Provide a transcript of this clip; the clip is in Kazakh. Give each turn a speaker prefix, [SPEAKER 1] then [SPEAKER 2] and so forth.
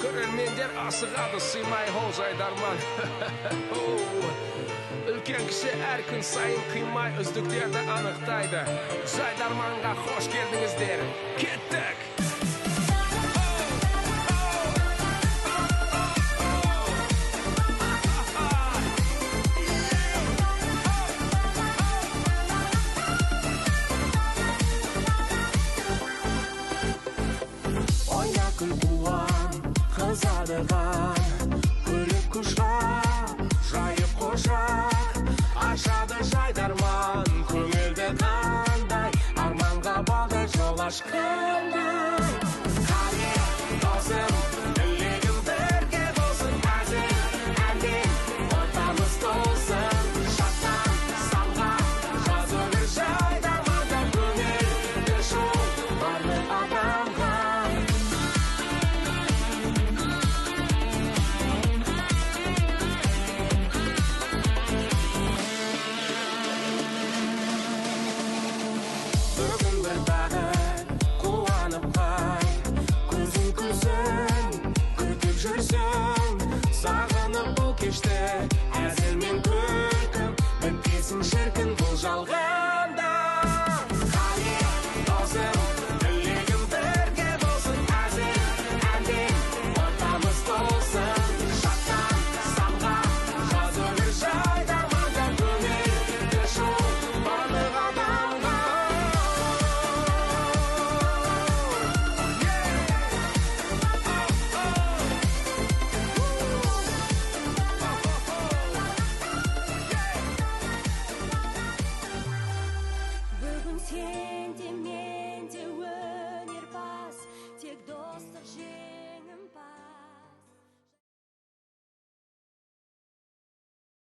[SPEAKER 1] Көрермендер асығады сыймай ол Жайдарман. Үлкен кіші әр күн сайын қимай үздіктерді анықтайды. Жайдарманға қош келдіңіздер. Кеттік!
[SPEAKER 2] Ойна күл қуан, қызадыға